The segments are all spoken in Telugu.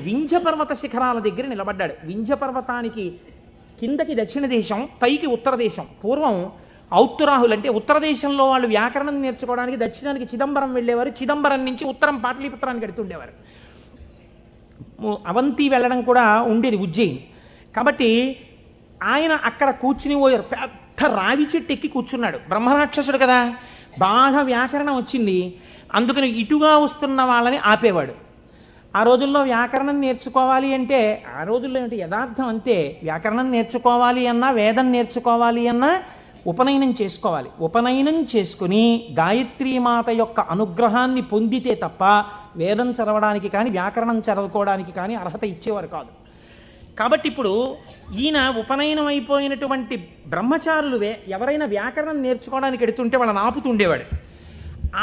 వింధ్య పర్వత శిఖరాల దగ్గర నిలబడ్డాడు. వింధ్య పర్వతానికి కిందకి దక్షిణ దేశం, పైకి ఉత్తర దేశం. పూర్వం ఔత్తరాహులు అంటే ఉత్తర దేశంలో వాళ్ళు వ్యాకరణం నేర్చుకోవడానికి దక్షిణానికి చిదంబరం వెళ్ళేవారు. చిదంబరం నుంచి ఉత్తరం పాటలీపుత్రానికి వెడుతుండేవారు. అవంతి వెళ్ళడం కూడా ఉండేది ఉజ్జయిని. కాబట్టి ఆయన అక్కడ కూర్చుని పెద్ద రావి చెట్టు ఎక్కి కూర్చున్నాడు. బ్రహ్మరాక్షసుడు కదా, బాగా వ్యాకరణం వచ్చింది. అందుకని ఇటుగా వస్తున్న వాళ్ళని ఆపేవాడు. ఆ రోజుల్లో వ్యాకరణం నేర్చుకోవాలి అంటే, ఆ రోజుల్లో ఏంటి యథార్థం అంతే, వ్యాకరణం నేర్చుకోవాలి అన్నా, వేదం నేర్చుకోవాలి అన్నా ఉపనయనం చేసుకోవాలి. ఉపనయనం చేసుకుని గాయత్రీమాత యొక్క అనుగ్రహాన్ని పొందితే తప్ప వేదం చదవడానికి కానీ వ్యాకరణం చదువుకోవడానికి కానీ అర్హత ఇచ్చేవారు కాదు. కాబట్టి ఇప్పుడు ఈయన ఉపనయనం అయిపోయినటువంటి బ్రహ్మచారులు ఎవరైనా వ్యాకరణం నేర్చుకోవడానికి ఎడుతుంటే వాళ్ళని ఆపుతుండేవాడు.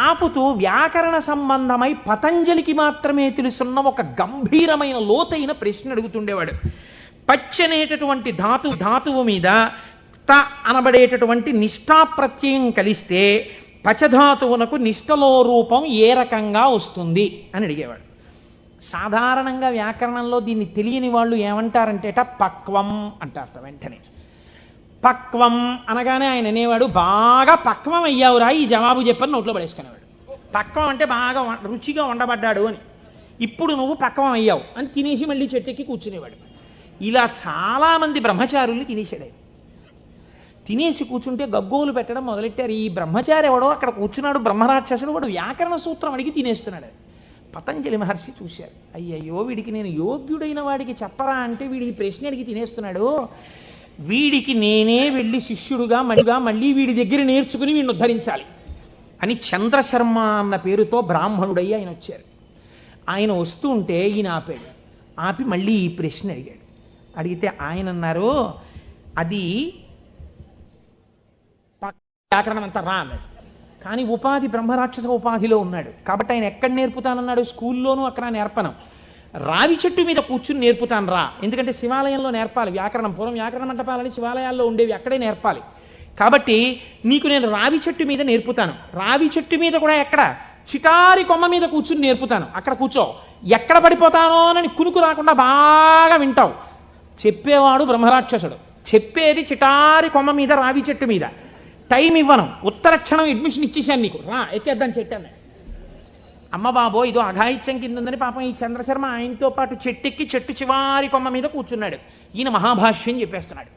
ఆపుతూ వ్యాకరణ సంబంధమై పతంజలికి మాత్రమే తెలుసున్న ఒక గంభీరమైన లోతైన ప్రశ్న అడుగుతుండేవాడు. పచ్చనేటటువంటి ధాతువు మీద త అనబడేటటువంటి నిష్ఠాప్రత్యయం కలిస్తే పచధాతువునకు నిష్ఠలో రూపం ఏ రకంగా వస్తుంది అని అడిగేవాడు. సాధారణంగా వ్యాకరణంలో దీన్ని తెలియని వాళ్ళు ఏమంటారంటేట పక్వం అంటారట. వెంటనే పక్వం అనగానే ఆయన అనేవాడు, బాగా పక్వం అయ్యావురా ఈ జవాబు చెప్పని నోట్లో పడేసుకునేవాడు. పక్వం అంటే బాగా రుచిగా వండబడ్డాడు అని. ఇప్పుడు నువ్వు పక్వం అయ్యావు అని తినేసి మళ్ళీ చెట్టెక్కి కూర్చునేవాడు. ఇలా చాలామంది బ్రహ్మచారుల్ని తినేసాడు. తినేసి కూర్చుంటే గగ్గోలు పెట్టడం మొదలెట్టారు. ఈ బ్రహ్మచారి ఎవడో అక్కడ కూర్చున్నాడు, బ్రహ్మరాక్షసుడు, వాడు వ్యాకరణ సూత్రం అడిగి తినేస్తున్నాడు. పతంజలి మహర్షి చూశారు. అయ్యయ్యో, వీడికి నేను యోగ్యుడైన వాడికి చెప్పరా అంటే వీడి ఈ ప్రశ్న అడిగి తినేస్తున్నాడు. వీడికి నేనే వెళ్ళి శిష్యుడుగా మళ్ళీ వీడి దగ్గర నేర్చుకుని వీడిని ఉద్ధరించాలి అని చంద్రశర్మ అన్న పేరుతో బ్రాహ్మణుడయ్యి ఆయన వచ్చారు. ఆయన వస్తూ ఉంటే ఈయన ఆపాడు. ఆపి మళ్ళీ ఈ ప్రశ్న అడిగాడు. అడిగితే ఆయన అన్నారు, అది వ్యాకరణం అంతా రా అన్నాడు. కానీ ఉపాధి బ్రహ్మరాక్షస ఉపాధిలో ఉన్నాడు కాబట్టి ఆయన ఎక్కడ నేర్పుతానన్నాడు? స్కూల్లోనూ అక్కడ నేర్పను, రావి చెట్టు మీద కూర్చుని నేర్పుతాను రా. ఎందుకంటే శివాలయంలో నేర్పాలి వ్యాకరణం. పూర్వం వ్యాకరణ మంటపాలని శివాలయాల్లో ఉండేవి, అక్కడే నేర్పాలి. కాబట్టి నీకు నేను రావి చెట్టు మీద నేర్పుతాను. రావి చెట్టు మీద కూడా ఎక్కడ? చిటారి కొమ్మ మీద కూర్చుని నేర్పుతాను. అక్కడ కూర్చో, ఎక్కడ పడిపోతానో అని కునుకు రాకుండా బాగా వింటావు. చెప్పేవాడు బ్రహ్మరాక్షసుడు, చెప్పేది చిటారి కొమ్మ మీద రావి చెట్టు మీద. టైం ఇవ్వను, ఉత్తర క్షణం అడ్మిషన్ ఇచ్చేసాను నీకు, రా ఎక్కేద్దాం చెట్టు. అమ్మ బాబో ఇదో అఘాయిత్యం కింద ఉందని పాపం ఈ చంద్రశర్మ ఆయనతో పాటు చెట్టెక్కి చెట్టు చివారి కొమ్మ మీద కూర్చున్నాడు. ఈయన మహాభాష్యం చెప్పేస్తున్నాడు.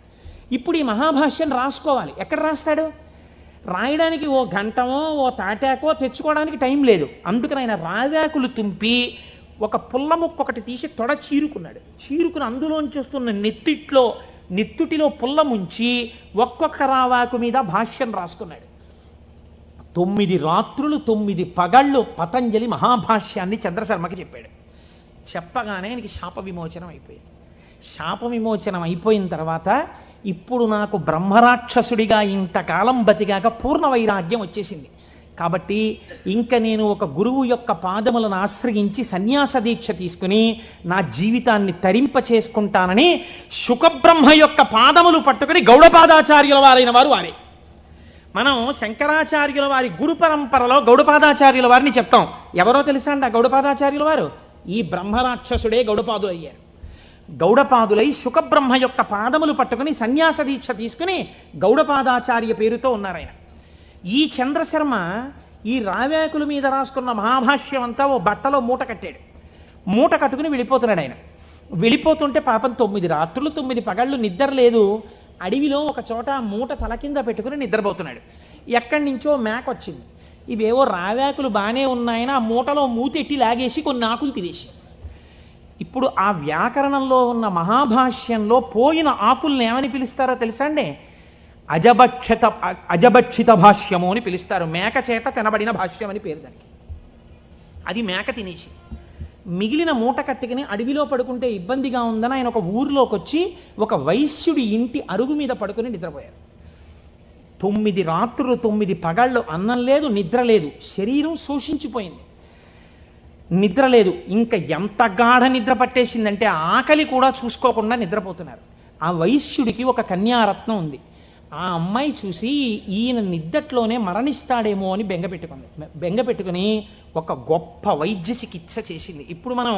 ఇప్పుడు ఈ మహాభాష్యం రాసుకోవాలి. ఎక్కడ రాస్తాడు? రాయడానికి ఓ గంటమో ఓ తాటాకో తెచ్చుకోవడానికి టైం లేదు. అందుకని ఆయన రావాకులు తుంపి ఒక పుల్ల ముక్క ఒకటి తీసి తొడ చీరుకున్నాడు. చీరుకుని అందులోంచి వస్తున్న నెత్తుటిలో పుల్ల ముంచి ఒక్కొక్క రావాకు మీద భాష్యం రాసుకున్నాడు. 9 రాత్రులు 9 పగళ్ళు పతంజలి మహాభాష్యాన్ని చంద్రశర్మకి చెప్పాడు. చెప్పగానే ఆయనకి శాప విమోచనం అయిపోయింది. శాప విమోచనం అయిపోయిన తర్వాత ఇప్పుడు నాకు బ్రహ్మరాక్షసుడిగా ఇంతకాలం బతికాక పూర్ణ వైరాగ్యం వచ్చేసింది. కాబట్టి ఇంక నేను ఒక గురువు యొక్క పాదములను ఆశ్రయించి సన్యాస దీక్ష తీసుకుని నా జీవితాన్ని తరింప చేసుకుంటానని శుకబ్రహ్మ యొక్క పాదములు పట్టుకుని గౌడపాదాచార్యుల వారైన వారు వారే. మనం శంకరాచార్యుల వారి గురు పరంపరలో గౌడపాదాచార్యుల వారిని చెప్తాం. ఎవరో తెలుసా అండి ఆ గౌడపాదాచార్యుల వారు? ఈ బ్రహ్మరాక్షసుడే గౌడపాదులు అయ్యారు. గౌడపాదులై శుకబ్రహ్మ యొక్క పాదములు పట్టుకుని సన్యాస దీక్ష తీసుకుని గౌడపాదాచార్య పేరుతో ఉన్నారు ఆయన. ఈ చంద్రశర్మ ఈ రావాకుల మీద రాసుకున్న మహాభాష్యం అంతా ఓ బట్టలో మూట కట్టాడు. మూట కట్టుకుని వెళ్ళిపోతున్నాడు ఆయన. వెళ్ళిపోతుంటే పాపం 9 రాత్రులు 9 పగళ్ళు నిద్ర లేదు. అడవిలో ఒక చోట మూట తల కింద పెట్టుకుని నిద్రపోతున్నాడు. ఎక్కడి నుంచో మేక వచ్చింది. ఇవేవో రావాకులు బాగానే ఉన్నాయని ఆ మూటలో మూతెట్టి లాగేసి కొన్ని ఆకులు తినేసి, ఇప్పుడు ఆ వ్యాకరణంలో ఉన్న మహాభాష్యంలో పోయిన ఆకుల్ని ఏమని పిలుస్తారో తెలుసా అండి? అజభక్షిత భాష్యము అని పిలుస్తారు. మేక చేత తినబడిన భాష్యం అని పేరు దానికి. అది మేక తినేసి మిగిలిన మూట కట్టుకుని అడవిలో పడుకుంటే ఇబ్బందిగా ఉందని ఆయన ఒక ఊరిలోకి వచ్చి ఒక వైశ్యుడి ఇంటి అరుగు మీద పడుకుని నిద్రపోయారు. 9 రాత్రులు 9 పగళ్ళు అన్నం లేదు, నిద్ర లేదు. శరీరం శోషించిపోయింది, నిద్ర లేదు. ఇంకా ఎంత గాఢ నిద్ర పట్టేసిందంటే ఆకలి కూడా చూసుకోకుండా నిద్రపోతున్నారు. ఆ వైశ్యుడికి ఒక కన్యారత్నం ఉంది. ఆ అమ్మాయి చూసి ఈయన నిద్దట్లోనే మరణిస్తాడేమో అని బెంగ పెట్టుకుని ఒక గొప్ప వైద్య చికిత్స చేసింది. ఇప్పుడు మనం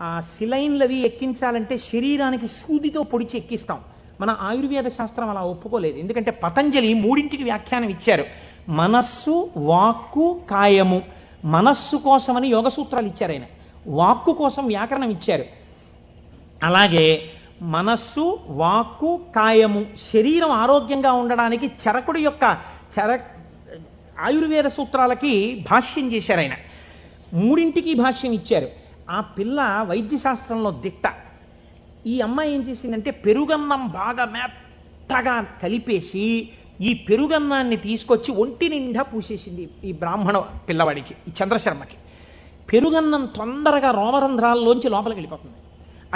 ఆ సిలైన్లు అవి ఎక్కించాలంటే శరీరానికి సూదితో పొడిచి ఎక్కిస్తాం. మన ఆయుర్వేద శాస్త్రం అలా ఒప్పుకోలేదు. ఎందుకంటే పతంజలి మూడింటికి వ్యాఖ్యానం ఇచ్చారు. మనస్సు, వాక్కు, కాయము. మనస్సు కోసమని యోగ సూత్రాలు ఇచ్చారు ఆయన, వాక్కు కోసం వ్యాకరణం ఇచ్చారు. అలాగే మనస్సు, వాక్కు, కాయము, శరీరం ఆరోగ్యంగా ఉండడానికి చరకుడి యొక్క ఆయుర్వేద సూత్రాలకి భాష్యం చేశారు ఆయన. మూడింటికి భాష్యం ఇచ్చారు. ఆ పిల్ల వైద్యశాస్త్రంలో దిట్ట. ఈ అమ్మాయి ఏం చేసిందంటే పెరుగన్నం బాగా మెత్తగా కలిపేసి ఈ పెరుగన్నాన్ని తీసుకొచ్చి ఒంటి నిండా పూసేసింది ఈ బ్రాహ్మణ పిల్లవాడికి, ఈ చంద్రశర్మకి. పెరుగన్నం తొందరగా రోమరంధ్రాల్లోంచి లోపలికి వెళ్ళిపోతుంది.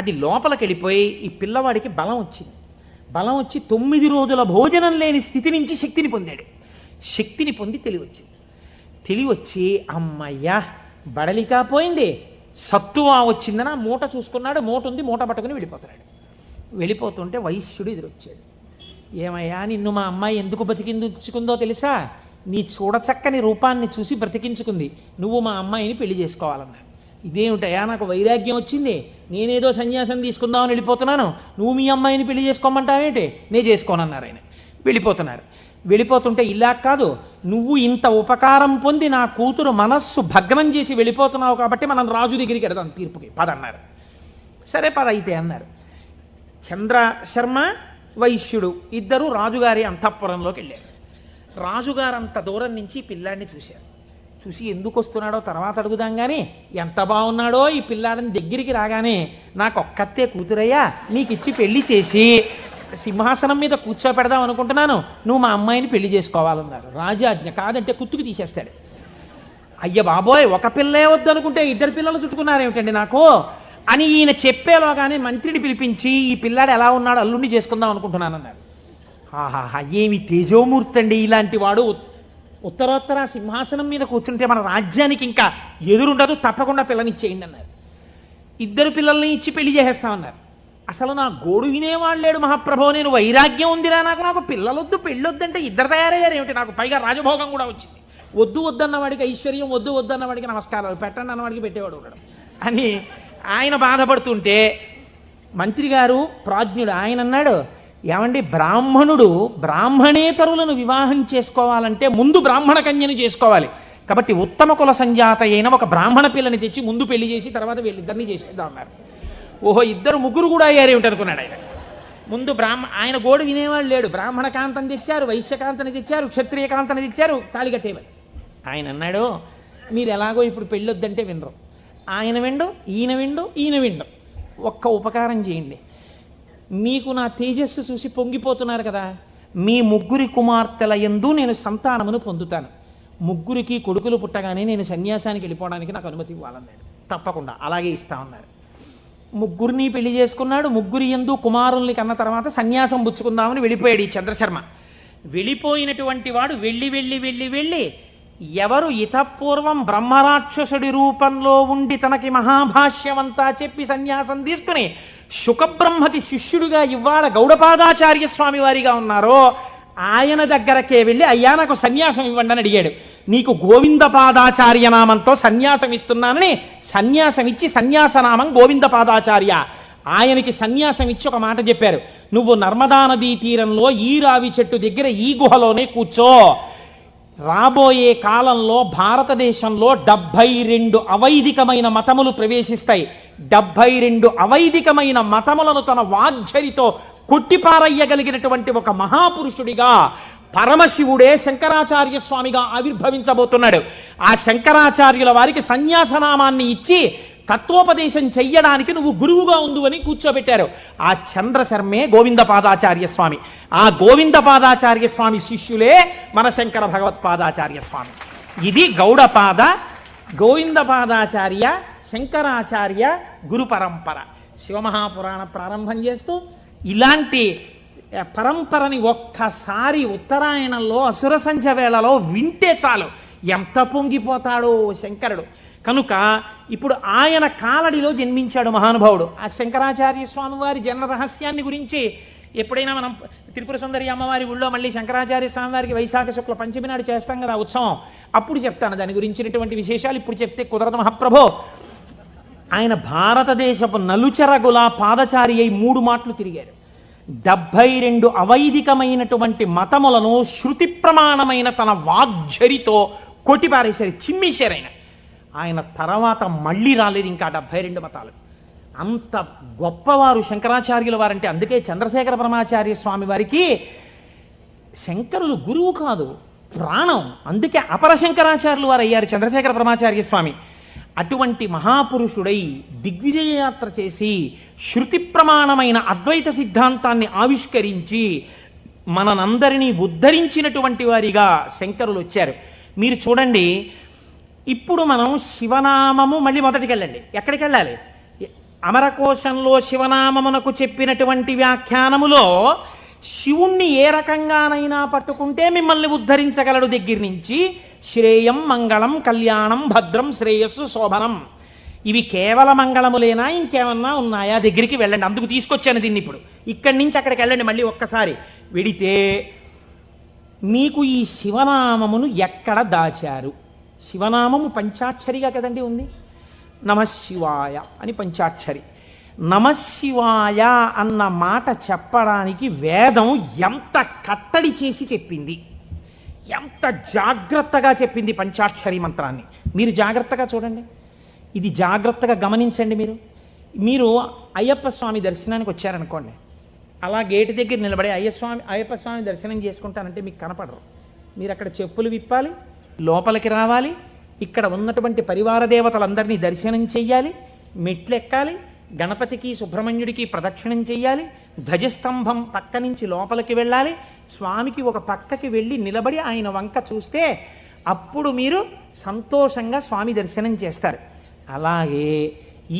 అది లోపలికి వెళ్ళిపోయి ఈ పిల్లవాడికి బలం వచ్చింది. బలం వచ్చి 9 రోజుల భోజనం లేని స్థితి నుంచి శక్తిని పొందాడు. శక్తిని పొంది తెలివచ్చి అమ్మయ్యా బడలికా పోయింది, సత్తువా వచ్చిందని ఆ మూట చూసుకున్నాడు. మూట ఉంది, మూట పట్టుకుని వెళ్ళిపోతున్నాడు. వెళ్ళిపోతుంటే వైశ్యుడు ఎదురొచ్చాడు. ఏమయ్యా, నిన్ను మా అమ్మాయి ఎందుకు బ్రతికించుకుందో తెలుసా? నీ చూడచక్కని రూపాన్ని చూసి బ్రతికించుకుంది. నువ్వు మా అమ్మాయిని పెళ్లి చేసుకోవాలన్నాడు. ఇదేమిటయా, నాకు వైరాగ్యం వచ్చింది, నేనేదో సన్యాసం తీసుకుందామని వెళ్ళిపోతున్నాను, నువ్వు మీ అమ్మాయిని పెళ్లి చేసుకోమంటావేంటి? నేను చేసుకోనన్నారు ఆయన. వెళ్ళిపోతుంటే ఇలా కాదు, నువ్వు ఇంత ఉపకారం పొంది నా కూతురు మనస్సు భగ్నం చేసి వెళ్ళిపోతున్నావు కాబట్టి మనం రాజు దగ్గరికి వెడదాం తీర్పుకి, పదన్నారు. సరే పద అయితే అన్నారు. చంద్రశర్మ, వైశ్యుడు ఇద్దరు రాజుగారి అంతఃపురంలోకి వెళ్ళారు. రాజుగారు అంత దూరం నుంచి పిల్లాడిని చూశారు. చూసి ఎందుకు వస్తున్నాడో తర్వాత అడుగుదాం కానీ, ఎంత బాగున్నాడో ఈ పిల్లాడిని దగ్గరికి రాగానే, నాకు ఒక్కతే కూతురయ్యా, నీకు ఇచ్చి పెళ్లి చేసి సింహాసనం మీద కూర్చోపెడదాం అనుకుంటున్నాను, నువ్వు మా అమ్మాయిని పెళ్లి చేసుకోవాలన్నారు. రాజాజ్ఞ, కాదంటే కుత్తుకు తీసేస్తాడు. అయ్య బాబోయ్, ఒక పిల్లే వద్దనుకుంటే 2 పిల్లలు చుట్టుకున్నారేమిటండి నాకు అని ఈయన చెప్పేలోగానే మంత్రిని పిలిపించి, ఈ పిల్లాడు ఎలా ఉన్నాడు అల్లుండి చేసుకుందాం అనుకుంటున్నాను అన్నారు. ఆహాహా, ఏమి తేజోమూర్తి అండి ఇలాంటి వాడు. ఉత్తరోత్తర సింహాసనం మీద కూర్చుంటే మన రాజ్యానికి ఇంకా ఎదురుండదు, తప్పకుండా పిల్లనిచ్చేయండి అన్నారు. 2 పిల్లల్ని ఇచ్చి పెళ్లి చేసేస్తామన్నారు. అసలు నా గోడు వినేవాళ్ళు లేడు మహాప్రభో, నేను వైరాగ్యం ఉందిరా నాకు పిల్లలొద్దు పెళ్ళొద్దంటే 2 తయారయ్యారు ఏమిటి? నాకు పైగా రాజభోగం కూడా వచ్చింది. వద్దన్న వాడికి ఐశ్వర్యం, వద్దన్న వాడికి నమస్కారాలు, పెట్టండి అన్నవాడికి పెట్టేవాడు ఉండడం అని ఆయన బాధపడుతుంటే, మంత్రి గారు ప్రాజ్ఞుడు, ఆయన అన్నాడు, ఏమండి, బ్రాహ్మణుడు బ్రాహ్మణేతరులను వివాహం చేసుకోవాలంటే ముందు బ్రాహ్మణ కన్యను చేసుకోవాలి. కాబట్టి ఉత్తమ కుల సంజాత అయిన ఒక బ్రాహ్మణ పిల్లని తెచ్చి ముందు పెళ్లి చేసి తర్వాత వీళ్ళిద్దరినీ చేసేద్దాం అన్నారు. ఓహో, 2 ముగ్గురు కూడా అయ్యారేమిటి అనుకున్నాడు ఆయన. ముందు ఆయన గోడు వినేవాళ్ళు లేడు. బ్రాహ్మణ కాంతని తెచ్చారు, వైశ్యకాంతని తెచ్చారు, క్షత్రియ కాంతని తెచ్చారు, తాళి కట్టేవారు. ఆయన అన్నాడు, మీరు ఎలాగో ఇప్పుడు పెళ్ళొద్దంటే వినరు, ఆయన విండు, ఈయన విండు. ఒక్క ఉపకారం చేయండి, మీకు నా తేజస్సు చూసి పొంగిపోతున్నారు కదా, మీ 3 కుమార్తెల యందు నేను సంతానమును పొందుతాను. 3 కొడుకులు పుట్టగానే నేను సన్యాసానికి వెళ్ళిపోవడానికి నాకు అనుమతి ఇవ్వాలన్నాడు. తప్పకుండా అలాగే ఇస్తా ఉన్నారు. 3 పెళ్లి చేసుకున్నాడు. 3 యందు కుమారుల్ని కన్న తర్వాత సన్యాసం పుచ్చుకుందామని వెళ్ళిపోయాడు ఈ చంద్రశర్మ. వెళ్ళిపోయినటువంటి వాడు వెళ్ళి ఎవరు ఇతపూర్వం బ్రహ్మరాక్షసుడి రూపంలో ఉండి తనకి మహాభాష్యమంతా చెప్పి సన్యాసం తీసుకుని శుకబ్రహ్మకి శిష్యుడిగా ఇవాళ గౌడపాదాచార్య స్వామి వారిగా ఉన్నారో ఆయన దగ్గరకే వెళ్ళి, అయ్యా నాకు సన్యాసం ఇవ్వండి అని అడిగాడు. నీకు గోవిందపాదాచార్య నామంతో సన్యాసం ఇస్తున్నానని సన్యాసం ఇచ్చి, సన్యాసనామం గోవిందపాదాచార్య. ఆయనకి సన్యాసం ఇచ్చి ఒక మాట చెప్పారు, నువ్వు నర్మదా నదీ తీరంలో ఈ రావి చెట్టు దగ్గర ఈ గుహలోనే కూర్చో. రాబోయే కాలంలో భారతదేశంలో 72 అవైదికమైన మతములు ప్రవేశిస్తాయి. 72 అవైదికమైన మతములను తన వాగ్ఝరితో కొట్టిపారయ్యగలిగినటువంటి ఒక మహాపురుషుడిగా పరమశివుడే శంకరాచార్య స్వామిగా ఆవిర్భవించబోతున్నాడు. ఆ శంకరాచార్యుల వారికి సన్యాసనామాన్ని ఇచ్చి తత్వోపదేశం చెయ్యడానికి నువ్వు గురువుగా ఉండు అని కూర్చోబెట్టారు. ఆ చంద్రశర్మే గోవిందపాదాచార్య స్వామి. ఆ గోవిందపాదాచార్య స్వామి శిష్యులే మన శంకర భగవత్పాదాచార్య స్వామి. ఇది గౌడపాద, గోవిందపాదాచార్య, శంకరాచార్య గురు పరంపర. శివమహాపురాణ ప్రారంభం చేస్తూ ఇలాంటి పరంపరని ఒక్కసారి ఉత్తరాయణంలో అసుర సంధ్య వేళలో వింటే చాలు ఎంత పొంగిపోతాడో శంకరుడు. కనుక ఇప్పుడు ఆయన కాలడిలో జన్మించాడు మహానుభావుడు. ఆ శంకరాచార్య స్వామి వారి జన్మ రహస్యాన్ని గురించి ఎప్పుడైనా మనం త్రిపుర సుందరి అమ్మవారి ఊళ్ళో మళ్ళీ శంకరాచార్య స్వామి వారికి వైశాఖ శుక్ల పంచమి నాడు చేస్తాం కదా ఉత్సవం, అప్పుడు చెప్తాను దాని గురించినటువంటి విశేషాలు. ఇప్పుడు చెప్తే కుదరదు మహాప్రభో. ఆయన భారతదేశపు నలుచెరగుల పాదచారి అయి 3 మాటలు తిరిగారు. 72 అవైదికమైనటువంటి మతములను శృతి ప్రమాణమైన తన వాగ్జరితో కొట్టిపారేశారు, చిమ్మేశారు. ఆయన తర్వాత మళ్ళీ రాలేదు ఇంకా 72 మతాలు. అంత గొప్పవారు శంకరాచార్యుల వారంటే. అందుకే చంద్రశేఖర పరమాచార్య స్వామి వారికి శంకరులు గురువు కాదు, ప్రాణం. అందుకే అపర శంకరాచార్యులు వారు అయ్యారు చంద్రశేఖర పరమాచార్య స్వామి. అటువంటి మహాపురుషుడై దిగ్విజయ యాత్ర చేసి శృతి ప్రమాణమైన అద్వైత సిద్ధాంతాన్ని ఆవిష్కరించి మనందరినీ ఉద్ధరించినటువంటి వారిగా శంకరులు వచ్చారు. మీరు చూడండి, ఇప్పుడు మనం శివనామము మళ్ళీ మొదటికి వెళ్ళండి. ఎక్కడికి వెళ్ళాలి? అమరకోశంలో శివనామమునకు చెప్పినటువంటి వ్యాఖ్యానములో శివుణ్ణి ఏ రకంగానైనా పట్టుకుంటే మిమ్మల్ని ఉద్ధరించగలడు దగ్గర నుంచి శ్రేయం, మంగళం, కళ్యాణం, భద్రం, శ్రేయస్సు, శోభనం, ఇవి కేవల మంగళములేనా ఇంకేమన్నా ఉన్నాయా దగ్గరికి వెళ్ళండి. అందుకు తీసుకొచ్చాను దీన్ని. ఇప్పుడు ఇక్కడి నుంచి అక్కడికి వెళ్ళండి. మళ్ళీ ఒక్కసారి వెడితే మీకు ఈ శివనామమును ఎక్కడ దాచారు? శివనామము పంచాక్షరిగా కదండి ఉంది. నమశివాయ అని పంచాక్షరి. నమశివాయ అన్న మాట చెప్పడానికి వేదం ఎంత కట్టడి చేసి చెప్పింది, ఎంత జాగ్రత్తగా చెప్పింది పంచాక్షరి మంత్రాన్ని. మీరు జాగ్రత్తగా చూడండి, ఇది జాగ్రత్తగా గమనించండి. మీరు అయ్యప్ప స్వామి దర్శనానికి వచ్చారనుకోండి, అలా గేటు దగ్గర నిలబడి అయ్యప్ప స్వామి దర్శనం చేసుకుంటానంటే మీకు కనపడరు. మీరు అక్కడ చెప్పులు విప్పాలి, లోపలికి రావాలి, ఇక్కడ ఉన్నటువంటి పరివార దేవతలందరినీ దర్శనం చెయ్యాలి, మెట్లు ఎక్కాలి, గణపతికి సుబ్రహ్మణ్యుడికి ప్రదక్షిణం చెయ్యాలి, ధ్వజస్తంభం పక్క నుంచి లోపలికి వెళ్ళాలి, స్వామికి ఒక పక్కకి వెళ్ళి నిలబడి ఆయన వంక చూస్తే అప్పుడు మీరు సంతోషంగా స్వామి దర్శనం చేస్తారు. అలాగే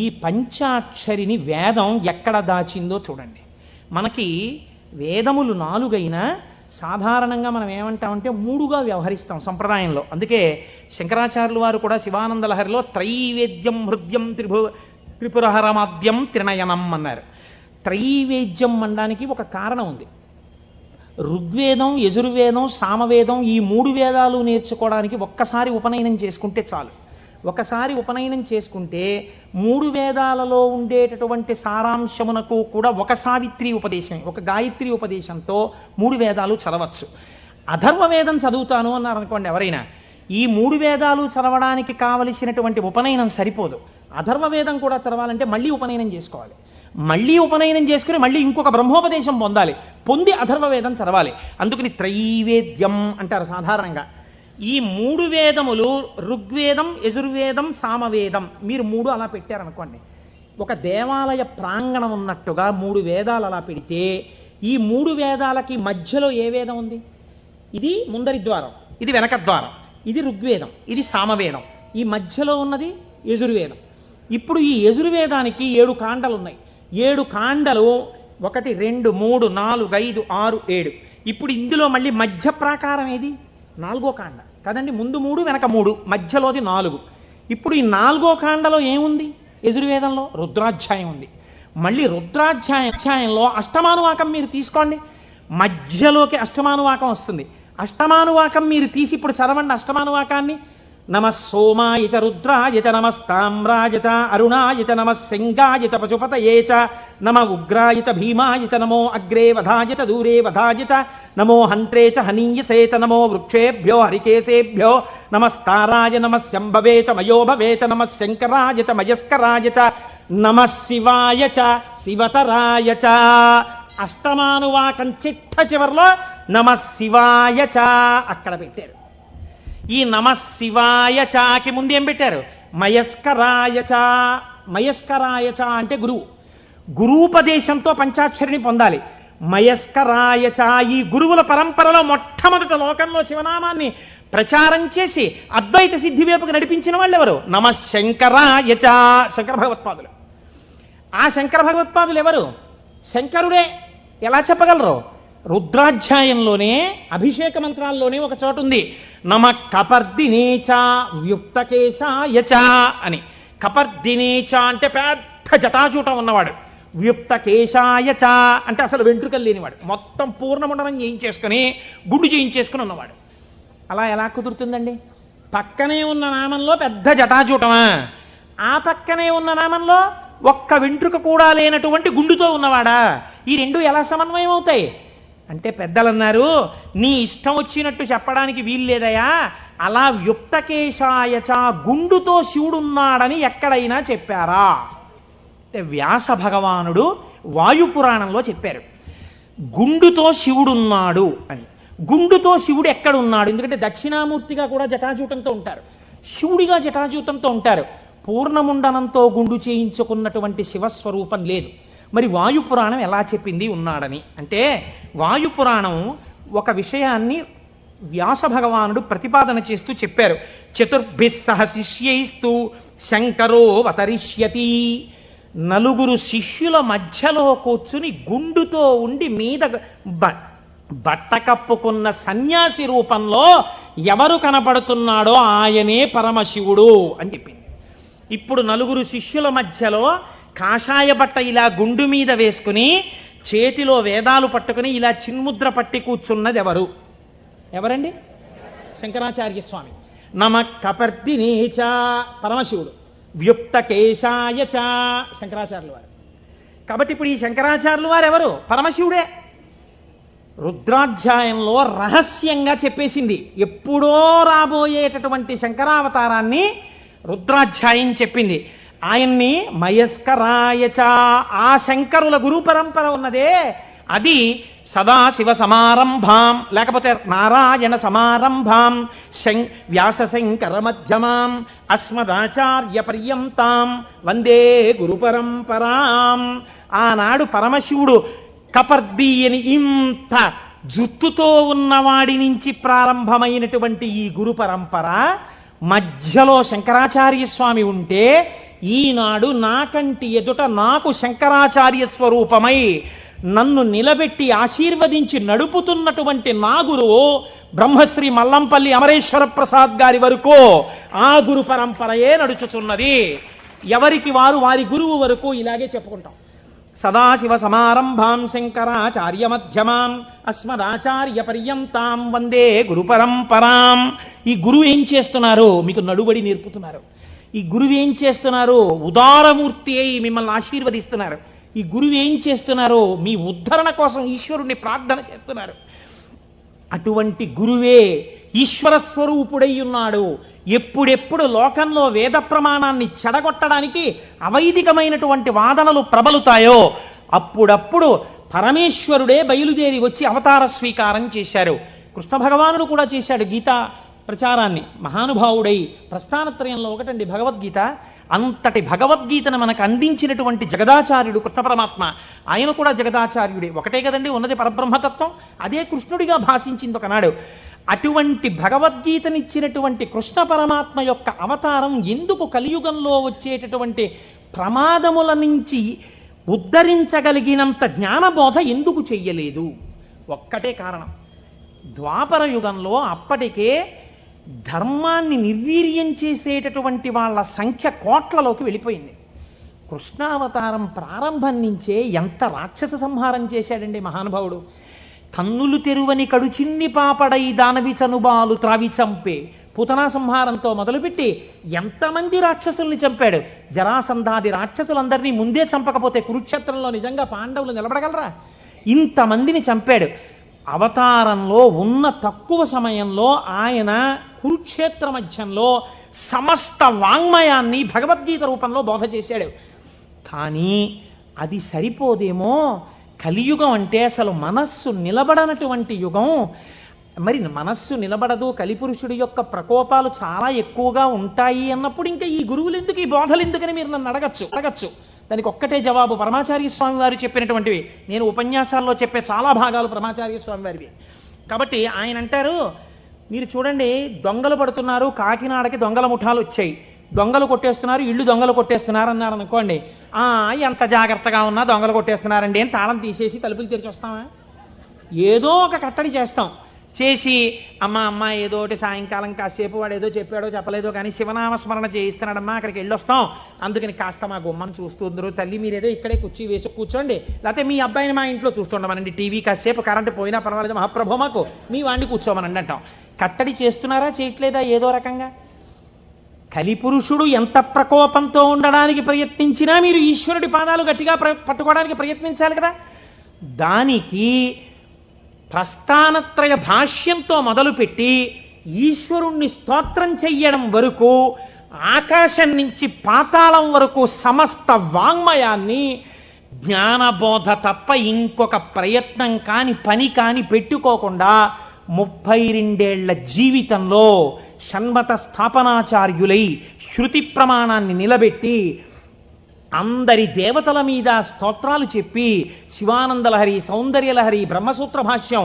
ఈ పంచాక్షరిని వేదం ఎక్కడ దాచిందో చూడండి. మనకి వేదములు 4 అయినా సాధారణంగా మనం ఏమంటామంటే 3గా వ్యవహరిస్తాం సంప్రదాయంలో. అందుకే శంకరాచార్యులు వారు కూడా శివానంద లహరిలో త్రైవేద్యం హృద్యం త్రిపురహరమాద్యం త్రినయనం అన్నారు. త్రైవేద్యం అనడానికి ఒక కారణం ఉంది. ఋగ్వేదం, యజుర్వేదం, సామవేదం ఈ 3 వేదాలు నేర్చుకోవడానికి ఒక్కసారి ఉపనయనం చేసుకుంటే చాలు. ఒకసారి ఉపనయనం చేసుకుంటే 3 వేదాలలో ఉండేటటువంటి సారాంశమునకు కూడా ఒక సావిత్రి ఉపదేశం, ఒక గాయత్రి ఉపదేశంతో 3 వేదాలు చదవచ్చు. అథర్వ వేదం చదువుతాను అన్నారు అనుకోండి ఎవరైనా, ఈ 3 వేదాలు చదవడానికి కావలసినటువంటి ఉపనయనం సరిపోదు. అథర్వ వేదం కూడా చదవాలంటే మళ్ళీ ఉపనయనం చేసుకోవాలి. మళ్ళీ ఉపనయనం చేసుకుని మళ్ళీ ఇంకొక బ్రహ్మోపదేశం పొంది అథర్వ వేదం చదవాలి. అందుకని త్రైవేద్యం అంటారు సాధారణంగా. ఈ 3 వేదములు ఋగ్వేదం, యజుర్వేదం, సామవేదం, మీరు 3 అలా పెట్టారనుకోండి, ఒక దేవాలయ ప్రాంగణం ఉన్నట్టుగా 3 వేదాలు అలా పెడితే ఈ 3 వేదాలకి మధ్యలో ఏ వేదం ఉంది? ఇది ముందరి ద్వారం, ఇది వెనక ద్వారం, ఇది ఋగ్వేదం, ఇది సామవేదం, ఈ మధ్యలో ఉన్నది యజుర్వేదం. ఇప్పుడు ఈ యజుర్వేదానికి 7 కాండలు ఉన్నాయి. 7 కాండలు 1, 2, 3, 4, 5, 6, 7. ఇప్పుడు ఇందులో మళ్ళీ మధ్య ప్రాకారం ఏది? 4వ కాండ కదండి. ముందు 3, వెనక 3, మధ్యలోది 4. ఇప్పుడు ఈ 4వ కాండలో ఏముంది? యజుర్వేదంలో రుద్రాధ్యాయం ఉంది. మళ్ళీ రుద్రాధ్యాయంలో అష్టమానువాకం మీరు తీసుకోండి, మధ్యలోకి అష్టమానువాకం వస్తుంది. అష్టమానువాకం మీరు తీసి ఇప్పుడు చదవండి అష్టమానువాకాన్ని. నమ సోమాయ చ రుద్రాయ చ నమస్తామ్రాయ చ అరుణాయ చ నమ సింగాయ చ పశుపతయే చ నమ ఉగ్రాయ చ భీమాయ చ నమో అగ్రే వధాయ చ దూరే వధాయ చ నమో హంత్రే చ హనీయసే చ నమో వృక్షేభ్యో హరికేశేభ్యో నమస్తారాయ నమ శంభవే చ మయోభవే చ నమ శంకరాయ చ మయస్కరాయ చ నమ శివాయ చ శివతరాయ చ. అష్టమానువాకం చిట్ట చివరిలో నమ శివాయ చ అక్కడ పెట్టారు. ఈ నమ శివాయ చాకి ముందు ఏం పెట్టారు? మయస్కరాయ చ. మయస్కరాయ చ అంటే గురూపదేశంతో పంచాక్షరిని పొందాలి. మయస్కరాయ చ. ఈ గురువుల పరంపరలో మొట్టమొదట లోకంలో శివనామాన్ని ప్రచారం చేసి అద్వైత సిద్ధి వైపుకు నడిపించిన వాళ్ళు ఎవరు? నమ శంకరాయ చ. శంకర భగవత్పాదులు. ఆ శంకర భగవత్పాదులు ఎవరు? శంకరుడే. ఎలా చెప్పగలరు? రుద్రాధ్యాయంలోనే అభిషేక మంత్రాల్లోనే ఒక చోటు ఉంది, నమ కపర్దినేచ వ్యుక్తకేశాయ చ అని. కపర్దినేచ అంటే పెద్ద జటాజూటం ఉన్నవాడు, వ్యుక్తకేశాయ చ అంటే అసలు వెంట్రుకలు లేనివాడు, మొత్తం పూర్ణమండలం చేయించేసుకుని గుండు చేయించేసుకుని ఉన్నవాడు. అలా ఎలా కుదురుతుందండి? పక్కనే ఉన్న నామంలో పెద్ద జటాజూటమా? ఆ పక్కనే ఉన్న నామంలో ఒక్క వెంట్రుక కూడా లేనటువంటి గుండుతో ఉన్నవాడా? ఈ రెండు ఎలా సమన్వయం అవుతాయి అంటే పెద్దలన్నారు, నీ ఇష్టం వచ్చినట్టు చెప్పడానికి వీల్లేదయా. అలా వ్యుక్తకేశాయచ గుండుతో శివుడున్నాడని ఎక్కడైనా చెప్పారా అంటే వ్యాస భగవానుడు వాయుపురాణంలో చెప్పారు గుండుతో శివుడున్నాడు అని. గుండుతో శివుడు ఎక్కడున్నాడు? ఎందుకంటే దక్షిణామూర్తిగా కూడా జటాజూటంతో ఉంటారు, శివుడిగా జటాజూతంతో ఉంటారు. పూర్ణముండనంతో గుండు చేయించుకున్నటువంటి శివస్వరూపం లేదు. మరి వాయుపురాణం ఎలా చెప్పింది ఉన్నాడని అంటే, వాయుపురాణం ఒక విషయాన్ని వ్యాస భగవానుడు ప్రతిపాదన చేస్తూ చెప్పారు. చతుర్భిస్సహ శిష్యైస్తూ శంకరో అవతరిష్యతి. నలుగురు శిష్యుల మధ్యలో కూర్చుని గుండుతో ఉండి మీద బట్ట కప్పుకున్న సన్యాసి రూపంలో ఎవరు కనపడుతున్నాడో ఆయనే పరమశివుడు అని చెప్పింది. ఇప్పుడు నలుగురు శిష్యుల మధ్యలో కాషాయ బట్ట ఇలా గుండు మీద వేసుకుని చేతిలో వేదాలు పట్టుకుని ఇలా చిన్ముద్ర పట్టి కూర్చున్నది ఎవరండి? శంకరాచార్య స్వామి. నమ కపర్దినేచ పరమశివుడు, వ్యుక్తకేశాయచ శంకరాచార్యుల వారు. కాబట్టి ఇప్పుడు ఈ శంకరాచార్యుల వారు ఎవరు? పరమశివుడే. రుద్రాధ్యాయంలో రహస్యంగా చెప్పేసింది. ఎప్పుడో రాబోయేటటువంటి శంకరావతారాన్ని రుద్రాధ్యాయం చెప్పింది. ఆయన్ని మయస్కరాయచ, ఆ శంకరుల గురు పరంపర ఉన్నదే అది సదాశివ సమారంభాం, లేకపోతే నారాయణ సమారంభాం, వ్యాస శంకర మధ్యమాం, అస్మదాచార్య పర్యంతాం వందే గురు పరంపరాం. ఆనాడు పరమశివుడు కపర్ది అని ఇంత జుత్తుతో ఉన్నవాడి నుంచి ప్రారంభమైనటువంటి ఈ గురు పరంపర మధ్యలో శంకరాచార్య స్వామి ఉంటే, ఈనాడు నాకంటి ఎదుట నాకు శంకరాచార్య స్వరూపమై నన్ను నిలబెట్టి ఆశీర్వదించి నడుపుతున్నటువంటి నా గురువు బ్రహ్మశ్రీ మల్లంపల్లి అమరేశ్వర ప్రసాద్ గారి వరకు ఆ గురు పరంపరయే నడుచుచున్నది. ఎవరికి వారు వారి గురువు వరకు ఇలాగే చెప్పుకుంటాం. సదాశివ సమారంభాం శంకరాచార్య మధ్యమాం అస్మదాచార్య పర్యంతాం వందే గురు పరంపరాం. ఈ గురువు ఏం చేస్తున్నారు? మీకు నడుబడి నేర్పుతున్నారు. ఈ గురువు ఏం చేస్తున్నారు? ఉదారమూర్తి అయి మిమ్మల్ని ఆశీర్వదిస్తున్నారు. ఈ గురువు ఏం చేస్తున్నారు? మీ ఉద్ధరణ కోసం ఈశ్వరుణ్ణి ప్రార్థన చేస్తున్నారు. అటువంటి గురువే ఈశ్వర స్వరూపుడై ఉన్నాడు. ఎప్పుడెప్పుడు లోకంలో వేద ప్రమాణాన్ని చెడగొట్టడానికి అవైదికమైనటువంటి వాదనలు ప్రబలుతాయో అప్పుడప్పుడు పరమేశ్వరుడే బయలుదేరి వచ్చి అవతార స్వీకారం చేశారు. కృష్ణ భగవానుడు కూడా చేశాడు గీతా ప్రచారాన్ని. మహానుభావుడై ప్రస్థానత్రయంలో ఒకటండి భగవద్గీత. అంతటి భగవద్గీతను మనకు అందించినటువంటి జగదాచార్యుడు కృష్ణ పరమాత్మ. ఆయన కూడా జగదాచార్యుడే. ఒకటే కదండి ఉన్నది పరబ్రహ్మతత్వం. అదే కృష్ణుడిగా భాషించింది ఒకనాడు. అటువంటి భగవద్గీతనిచ్చినటువంటి కృష్ణ పరమాత్మ యొక్క అవతారం ఎందుకు కలియుగంలో వచ్చేటటువంటి ప్రమాదముల నుంచి ఉద్ధరించగలిగినంత జ్ఞానబోధ ఎందుకు చెయ్యలేదు? ఒక్కటే కారణం. ద్వాపర యుగంలో అప్పటికే ధర్మాన్ని నిర్వీర్యం చేసేటటువంటి వాళ్ళ సంఖ్య కోట్లలోకి వెళ్ళిపోయింది. కృష్ణావతారం ప్రారంభం నుంచే ఎంత రాక్షస సంహారం చేశాడండి మహానుభావుడు. కన్నులు తెరువని కడుచిన్ని పాపడై దానవి చనుబాలు త్రావి చంపే పూతనా సంహారంతో మొదలుపెట్టి ఎంతమంది రాక్షసుల్ని చంపాడు. జరాసంధాది రాక్షసులందరినీ ముందే చంపకపోతే కురుక్షేత్రంలో నిజంగా పాండవులు నిలబడగలరా? ఇంతమందిని చంపాడు. అవతారంలో ఉన్న తక్కువ సమయంలో ఆయన కురుక్షేత్ర మధ్యంలో సమస్త వాంగ్మయాన్ని భగవద్గీత రూపంలో బోధ చేశాడు. కానీ అది సరిపోదేమో. కలియుగం అంటే అసలు మనస్సు నిలబడనటువంటి యుగం. మరి మనస్సు నిలబడదు, కలిపురుషుడి యొక్క ప్రకోపాలు చాలా ఎక్కువగా ఉంటాయి అన్నప్పుడు ఇంకా ఈ గురువులు ఎందుకు, ఈ బోధలు ఎందుకని మీరు నన్ను అడగచ్చు. దానికి ఒక్కటే జవాబు పరమాచార్య స్వామి వారు చెప్పినటువంటివి. నేను ఉపన్యాసాల్లో చెప్పే చాలా భాగాలు పరమాచార్య స్వామి వారివి. కాబట్టి ఆయన అంటారు, మీరు చూడండి దొంగలు పడుతున్నారు, కాకినాడకి దొంగల ముఠాలు వచ్చాయి, దొంగలు కొట్టేస్తున్నారు, ఇళ్ళు దొంగలు కొట్టేస్తున్నారు అన్నారు అనుకోండి. ఎంత జాగ్రత్తగా ఉన్నా దొంగలు కొట్టేస్తున్నారండి అని తాళం తీసేసి తలుపులు తెరిచి వస్తామా? ఏదో ఒక కట్టడి చేస్తాం. చేసి అమ్మ ఏదో ఒకటి సాయంకాలం కాసేపు వాడు ఏదో చెప్పాడో చెప్పలేదో కానీ శివనామస్మరణ చేయిస్తున్నాడమ్మా, అక్కడికి వెళ్ళొస్తాం, అందుకని కాస్త మా గుమ్మని చూస్తుందరు, తల్లి మీరేదో ఇక్కడే కుర్చీ వేసి కూర్చోండి, లేకపోతే మీ అబ్బాయిని మా ఇంట్లో చూస్తుండమనండి, టీవీ కాసేపు కరెంటు పోయినా పర్వాలేదు మహాప్రభు మాకు మీ వాడిని కూర్చోమనండి అంటాం. కట్టడి చేస్తున్నారా చేయట్లేదా ఏదో రకంగా? కలిపురుషుడు ఎంత ప్రకోపంతో ఉండడానికి ప్రయత్నించినా మీరు ఈశ్వరుడి పాదాలు గట్టిగా పట్టుకోవడానికి ప్రయత్నించాలి కదా. దానికి ప్రస్థానత్రయ భాష్యంతో మొదలుపెట్టి ఈశ్వరుణ్ణి స్తోత్రం చెయ్యడం వరకు, ఆకాశం నుంచి పాతాళం వరకు సమస్త వాంగ్మయాన్ని జ్ఞానబోధ తప్ప ఇంకొక ప్రయత్నం కాని పని కాని పెట్టుకోకుండా 32 జీవితంలో షణ్మత స్థాపనాచార్యులై శృతి ప్రమాణాన్ని నిలబెట్టి అందరి దేవతల మీద స్తోత్రాలు చెప్పి శివానందలహరి, సౌందర్యలహరి, బ్రహ్మసూత్ర భాష్యం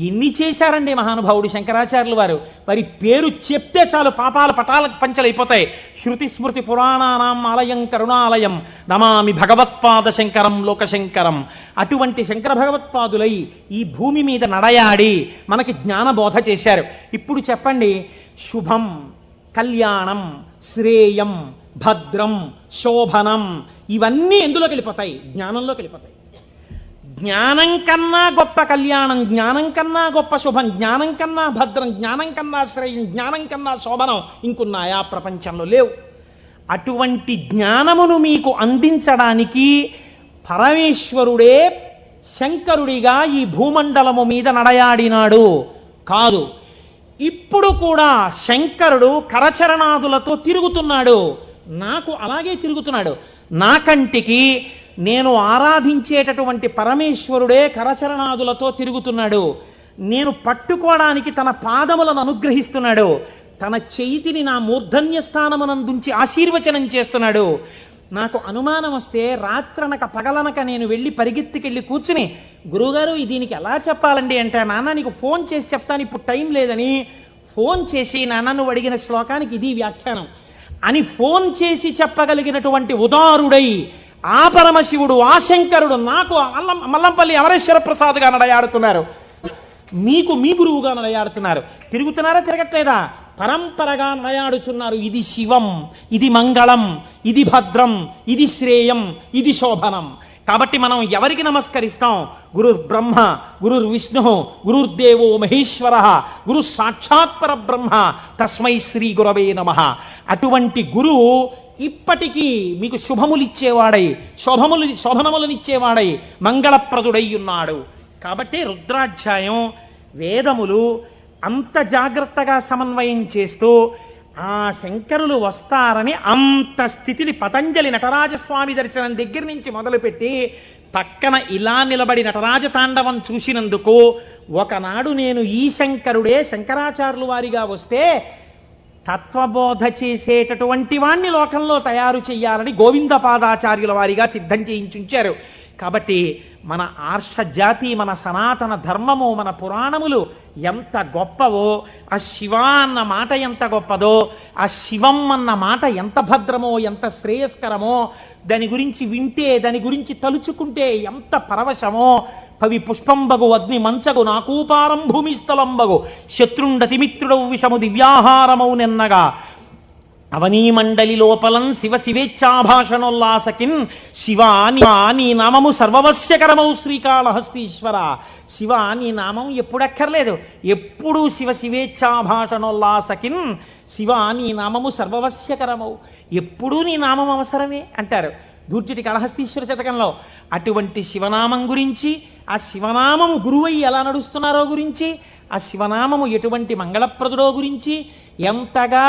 ఎన్ని చేశారండి మహానుభావుడు శంకరాచార్యులు వారు. మరి పేరు చెప్తే చాలు పాపాల పటాల పంచలైపోతాయి. శృతి స్మృతి పురాణానాం ఆలయం కరుణాలయం నమామి భగవత్పాద శంకరం లోకశంకరం. అటువంటి శంకర భగవత్పాదులై ఈ భూమి మీద నడయాడి మనకి జ్ఞానబోధ చేశారు. ఇప్పుడు చెప్పండి, శుభం, కళ్యాణం, శ్రేయం, భద్రం, శోభనం ఇవన్నీ ఎందులోకి వెళ్ళిపోతాయి? జ్ఞానంలోకి వెళ్ళిపోతాయి. జ్ఞానం కన్నా గొప్ప కళ్యాణం, జ్ఞానం కన్నా గొప్ప శుభం, జ్ఞానం కన్నా భద్రం, జ్ఞానం కన్నా శ్రేయం, జ్ఞానం కన్నా శోభనం ఇంకున్నాయా? ప్రపంచంలో లేవు. అటువంటి జ్ఞానమును మీకు అందించడానికి పరమేశ్వరుడే శంకరుడిగా ఈ భూమండలము మీద నడయాడినాడు కాదు. ఇప్పుడు కూడా శంకరుడు కరచరణాదులతో తిరుగుతున్నాడు. నాకు అలాగే తిరుగుతున్నాడు. నా కంటికి నేను ఆరాధించేటటువంటి పరమేశ్వరుడే కరచరణాదులతో తిరుగుతున్నాడు. నేను పట్టుకోవడానికి తన పాదములను అనుగ్రహిస్తున్నాడు. తన చేతిని నా మూర్ధన్య స్థానమునందుంచి ఆశీర్వచనం చేస్తున్నాడు. నాకు అనుమానం వస్తే రాత్రనక పగలనక నేను వెళ్ళి పరిగెత్తికెళ్ళి కూర్చుని, గురువుగారు దీనికి ఎలా చెప్పాలండి అంటే, నాన్న నీకు ఫోన్ చేసి చెప్తాను, ఇప్పుడు టైం లేదని ఫోన్ చేసి, నాన్న నువ్వు అడిగిన శ్లోకానికి ఇది వ్యాఖ్యానం అని ఫోన్ చేసి చెప్పగలిగినటువంటి ఉదారుడై ఆ పరమశివుడు, ఆ శంకరుడు నాకు మల్లంపల్లి అమరేశ్వర ప్రసాద్గా నడయాడుతున్నారు. మీకు మీ గురువుగా నడయాడుతున్నారు. తిరుగుతున్నారా? తిరగట్లేదా? పరంపరగా నడయాడుచున్నారు. ఇది శివం, ఇది మంగళం, ఇది భద్రం, ఇది శ్రేయం, ఇది శోభనం. కాబట్టి మనం ఎవరికి నమస్కరిస్తాం? గురుర్ బ్రహ్మ, గురుర్ విష్ణు, గురుర్దేవో మహేశ్వర, గురు సాక్షాత్ పరబ్రహ్మ, తస్మై శ్రీ గురవే నమః. అటువంటి గురువు ఇప్పటికీ మీకు శుభములిచ్చేవాడై, శోభనములనిచ్చేవాడై, మంగళప్రదుడై ఉన్నాడు. కాబట్టి రుద్రాధ్యాయం, వేదములు అంత జాగ్రత్తగా సమన్వయం చేస్తూ ఆ శంకరులు వస్తారని అంత స్థితిని పతంజలి నటరాజస్వామి దర్శనం దగ్గర నుంచి మొదలుపెట్టి పక్కన ఇలా నిలబడి నటరాజ తాండవం చూసినందుకు, ఒకనాడు నేను ఈ శంకరుడే శంకరాచార్యులు వారిగా వస్తే తత్వబోధ చేసేటటువంటి వాణ్ణి లోకంలో తయారు చెయ్యాలని గోవిందపాదాచార్యుల వారిగా సిద్ధం చేయించుంచారు. కాబట్టి మన ఆర్ష జాతి, మన సనాతన ధర్మము, మన పురాణములు ఎంత గొప్పవో, ఆ శివ అన్న మాట ఎంత గొప్పదో, ఆ శివం అన్న మాట ఎంత భద్రమో, ఎంత శ్రేయస్కరమో, దాని గురించి వింటే, దాని గురించి తలుచుకుంటే ఎంత పరవశమో. పవి పుష్పంబగు అగ్ని మంచగు నాకూపారం భూమిస్థలంబగు శత్రుండతిమిత్రుడవు విషము దివ్యాహారమౌ నెన్నగా అవనీమండలి లోపలం శివ శివేచ్ఛాభాషణోల్లాసకిన్ శివా నీ నామము సర్వవశ్యకరమౌ శ్రీకాళహస్తీశ్వర. శివ నీ నామం ఎప్పుడక్కర్లేదు, ఎప్పుడూ శివ శివేచ్ఛాభాషణోల్లాసకిన్ శివ నీ నామము సర్వవశ్యకరమౌ, ఎప్పుడూ నీ నామం అవసరమే అంటారు దూర్జటి కాళహస్తీశ్వర శతకంలో. అటువంటి శివనామం గురించి, ఆ శివనామము గురువై ఎలా నడుస్తున్నారో గురించి, ఆ శివనామము ఎటువంటి మంగళప్రదుడో గురించి, ఎంతగా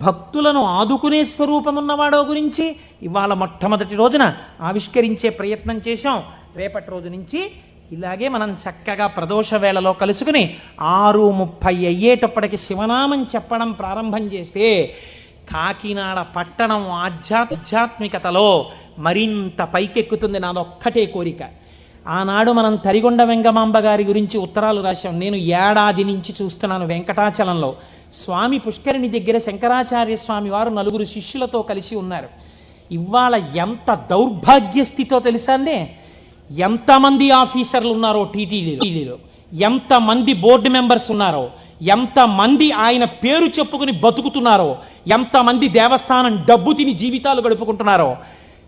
భక్తులను ఆదుకునే స్వరూపమున్నవాడో గురించి ఇవాళ మొట్టమొదటి రోజున ఆవిష్కరించే ప్రయత్నం చేశాం. రేపటి రోజు నుంచి ఇలాగే మనం చక్కగా ప్రదోష వేళలో కలుసుకుని 6:30 అయ్యేటప్పటికి శివనామం చెప్పడం ప్రారంభం చేస్తే కాకినాడ పట్టణం ఆధ్యాత్మికతలో మరింత పైకెక్కుతుంది. నాదొక్కటే కోరిక. ఆనాడు మనం తరిగొండ వెంగమాంబ గారి గురించి ఉత్తరాలు రాశాం. నేను ఏడాది నుంచి చూస్తున్నాను వెంకటాచలంలో స్వామి పుష్కరిణి దగ్గర శంకరాచార్య స్వామి వారు 4 శిష్యులతో కలిసి ఉన్నారు. ఇవాళ ఎంత దౌర్భాగ్య స్థితితో తెలుసా అండి? ఎంతమంది ఆఫీసర్లు ఉన్నారో టీటీడీలో, ఎంతమంది బోర్డు మెంబర్స్ ఉన్నారో, ఎంతమంది ఆయన పేరు చెప్పుకుని బతుకుతున్నారో, ఎంతమంది దేవస్థానం డబ్బు తిని జీవితాలు గడుపుకుంటున్నారో.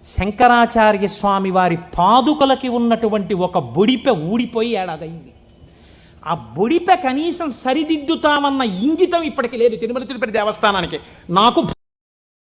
శంకరాచార్య స్వామి వారి పాదుకలకి ఉన్నటువంటి ఒక బొడిపె ఊడిపోయి ఏడాదైంది. ఆ బొడిపె కనీసం సరిదిద్దుతామన్న ఇంగితం ఇప్పటికి లేదు తిరుమల తిరుపతి దేవస్థానానికి. నాకు